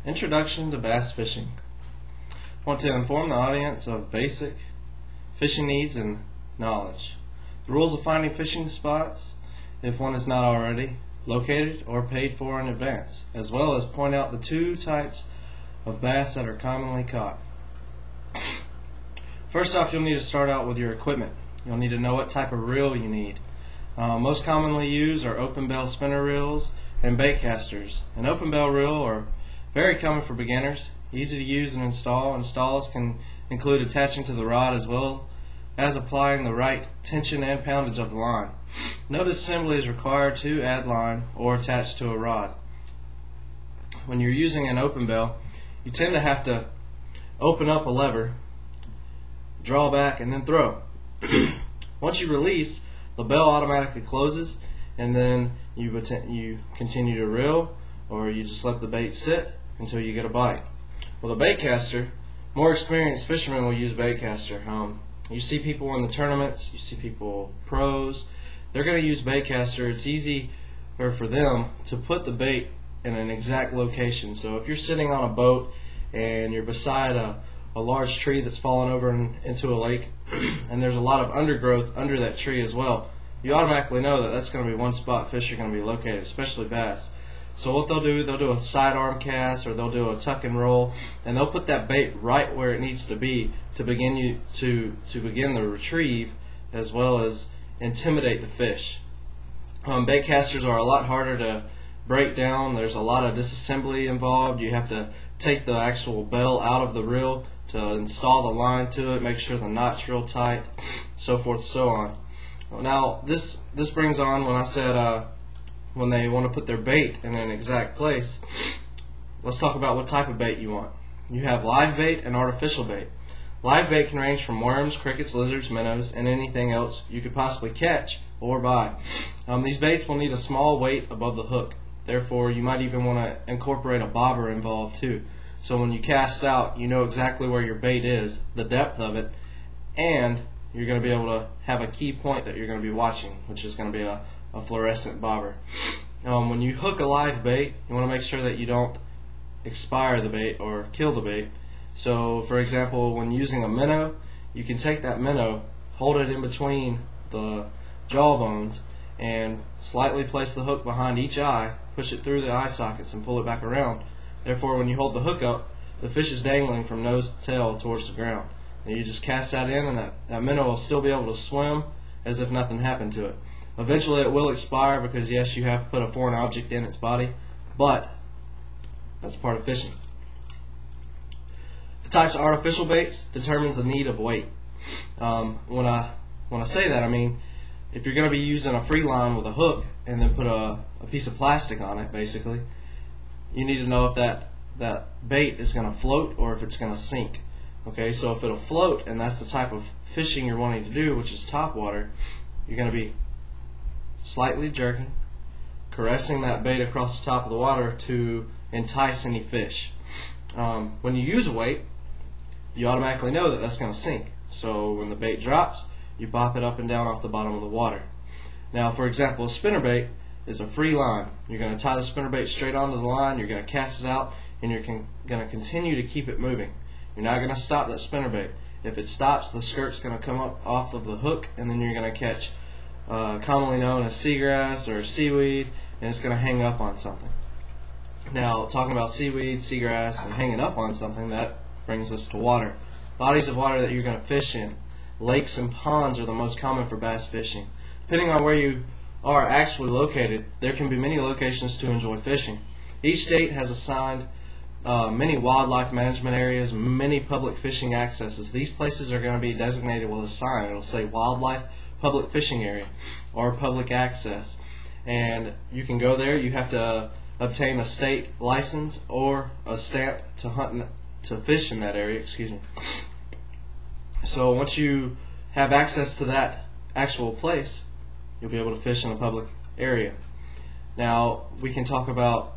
Introduction to bass fishing. I want to inform the audience of basic fishing needs and knowledge. The rules of finding fishing spots, if one is not already located or paid for in advance, as well as point out the two types of bass that are commonly caught. First off, you'll need to start out with your equipment. You'll need to know what type of reel you need. Most commonly used are open bell spinner reels and bait casters. An open bell reel are very common for beginners, easy to use and install. Installs can include attaching to the rod as well as applying the right tension and poundage of the line. No disassembly is required to add line or attach to a rod. When you're using an open bell, you tend to have to open up a lever, draw back, and then throw. Once you release, the bell automatically closes, and then you continue to reel, or you just let the bait sit until you get a bite. With a bait caster, more experienced fishermen will use bait caster. You see people in the tournaments, you see people pros, they're going to use bait caster. It's easy for them to put the bait in an exact location. So if you're sitting on a boat and you're beside a large tree that's fallen over into a lake and there's a lot of undergrowth under that tree as well, you automatically know that that's going to be one spot fish are going to be located, especially bass. So what they'll do a sidearm cast, or they'll do a tuck and roll, and they'll put that bait right where it needs to be to begin the retrieve, as well as intimidate the fish. Bait casters are a lot harder to break down. There's a lot of disassembly involved. You have to take the actual bell out of the reel to install the line to it, make sure the knot's real tight, so forth and so on. Now this brings on when I said when they want to put their bait in an exact place. Let's talk about what type of bait you want. You have live bait and artificial bait. Live bait can range from worms, crickets, lizards, minnows, and anything else you could possibly catch or buy. These baits will need a small weight above the hook. Therefore, you might even want to incorporate a bobber involved too. So when you cast out, you know exactly where your bait is, the depth of it, and you're going to be able to have a key point that you're going to be watching, which is going to be a fluorescent bobber. When you hook a live bait, you want to make sure that you don't expire the bait or kill the bait. So for example, when using a minnow, you can take that minnow, hold it in between the jaw bones, and slightly place the hook behind each eye, push it through the eye sockets, and pull it back around. Therefore, when you hold the hook up, the fish is dangling from nose to tail towards the ground. And you just cast that in, and that minnow will still be able to swim as if nothing happened to it. Eventually it will expire because yes, you have to put a foreign object in its body, but that's part of fishing. The types of artificial baits determines the need of weight. When I say that, I mean if you're going to be using a free line with a hook and then put a piece of plastic on it, basically, you need to know if that bait is going to float or if it's going to sink. Okay, so if it'll float, and that's the type of fishing you're wanting to do, which is top water, you're going to be slightly jerking, caressing that bait across the top of the water to entice any fish. When you use a weight, you automatically know that that's going to sink. So when the bait drops, you bop it up and down off the bottom of the water. Now, for example, a spinnerbait is a free line. You're going to tie the spinnerbait straight onto the line, you're going to cast it out, and you're going to continue to keep it moving. You're not going to stop that spinnerbait. If it stops, the skirt's going to come up off of the hook, and then you're going to catch commonly known as seagrass or seaweed, and it's going to hang up on something. Now, talking about seaweed, seagrass, and hanging up on something, that brings us to water. Bodies of water that you're going to fish in. Lakes and ponds are the most common for bass fishing. Depending on where you are actually located, there can be many locations to enjoy fishing. Each state has assigned many wildlife management areas, many public fishing accesses. These places are going to be designated with a sign. It'll say wildlife public fishing area or public access, and you can go there. You have to obtain a state license or a stamp to fish in that area. Excuse me. So once you have access to that actual place, you'll be able to fish in a public area. Now we can talk about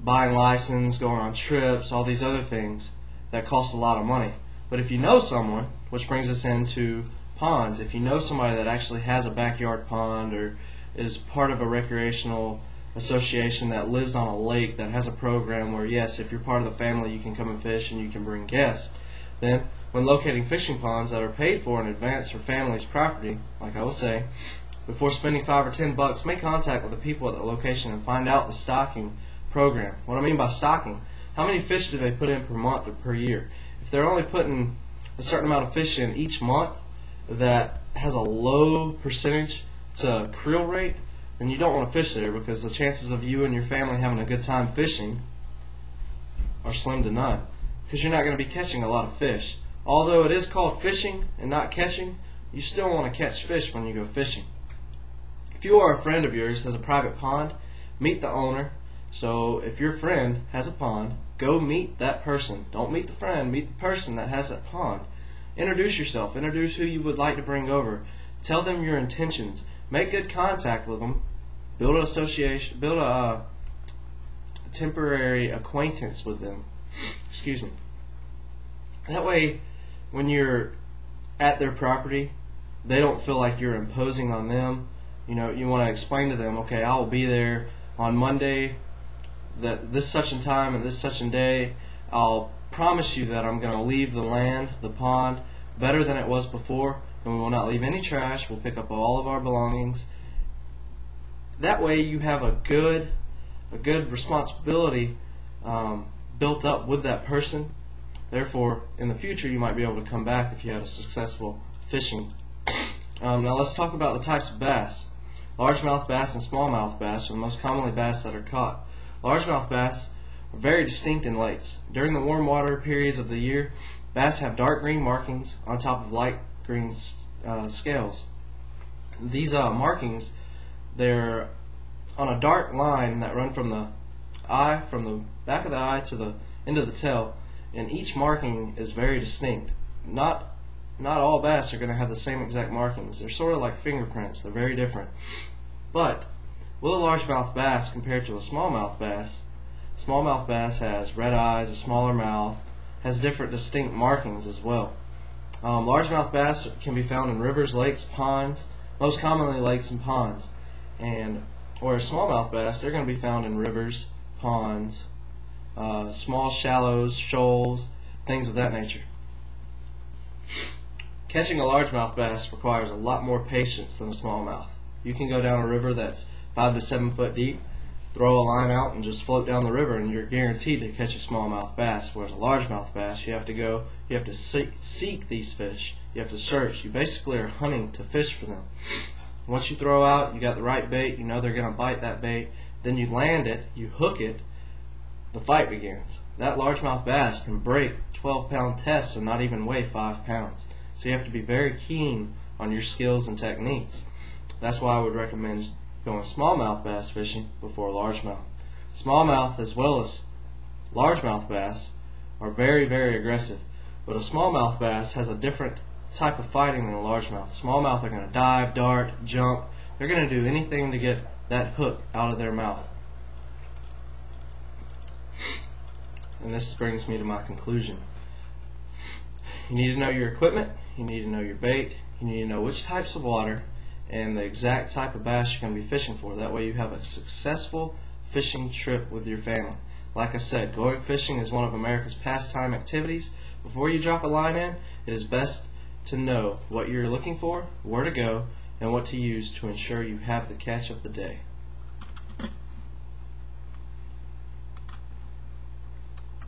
buying license, going on trips, all these other things that cost a lot of money. But if you know someone, which brings us into ponds, if you know somebody that actually has a backyard pond or is part of a recreational association that lives on a lake that has a program where, yes, if you're part of the family, you can come and fish and you can bring guests, then when locating fishing ponds that are paid for in advance for family's property, like I will say, before spending $5 or $10, make contact with the people at the location and find out the stocking program. What I mean by stocking, how many fish do they put in per month or per year? If they're only putting a certain amount of fish in each month that has a low percentage to creel rate, then you don't want to fish there, because the chances of you and your family having a good time fishing are slim to none, because you're not going to be catching a lot of fish. Although it is called fishing and not catching, you still want to catch fish when you go fishing. If you or a friend of yours has a private pond, meet the owner. So if your friend has a pond, go meet that person. Don't meet the friend, meet the person that has that pond. Introduce yourself, introduce who you would like to bring over. Tell them your intentions. Make good contact with them. Build an association, build a temporary acquaintance with them. Excuse me. That way, when you're at their property, they don't feel like you're imposing on them. You know, you want to explain to them, okay, I will be there on Monday, this such and time and this such and day. I'll promise you that I'm going to leave the land, the pond, better than it was before, and we will not leave any trash. We'll pick up all of our belongings. That way you have a good responsibility built up with that person. Therefore, in the future, you might be able to come back if you had a successful fishing. Now let's talk about the types of bass. Largemouth bass and smallmouth bass are the most commonly bass that are caught. Largemouth bass are very distinct in lakes. During the warm water periods of the year, bass have dark green markings on top of light green scales. These markings, they're on a dark line that run from the back of the eye to the end of the tail, and each marking is very distinct. Not all bass are going to have the same exact markings. They're sort of like fingerprints. They're very different. But with a largemouth bass compared to a smallmouth bass has red eyes, a smaller mouth, has different distinct markings as well. Largemouth bass can be found in rivers, lakes, ponds, most commonly lakes and ponds. And whereas smallmouth bass, they're going to be found in rivers, ponds, small shallows, shoals, things of that nature. Catching a largemouth bass requires a lot more patience than a smallmouth. You can go down a river that's 5 to 7 foot deep, throw a line out and just float down the river, and you're guaranteed to catch a smallmouth bass. Whereas a largemouth bass, you have to seek these fish. You have to search. You basically are hunting to fish for them. Once you throw out, you got the right bait, you know they're going to bite that bait, then you land it, you hook it, the fight begins. That largemouth bass can break 12-pound tests and not even weigh 5 pounds. So you have to be very keen on your skills and techniques. That's why I would recommend going smallmouth bass fishing before largemouth. Smallmouth as well as largemouth bass are very, very aggressive, but a smallmouth bass has a different type of fighting than a largemouth. Smallmouth are going to dive, dart, jump. They're going to do anything to get that hook out of their mouth. And this brings me to my conclusion. You need to know your equipment, you need to know your bait, you need to know which types of water and the exact type of bass you're going to be fishing for. That way you have a successful fishing trip with your family. Like I said, going fishing is one of America's pastime activities. Before you drop a line in, it is best to know what you're looking for, where to go, and what to use to ensure you have the catch of the day.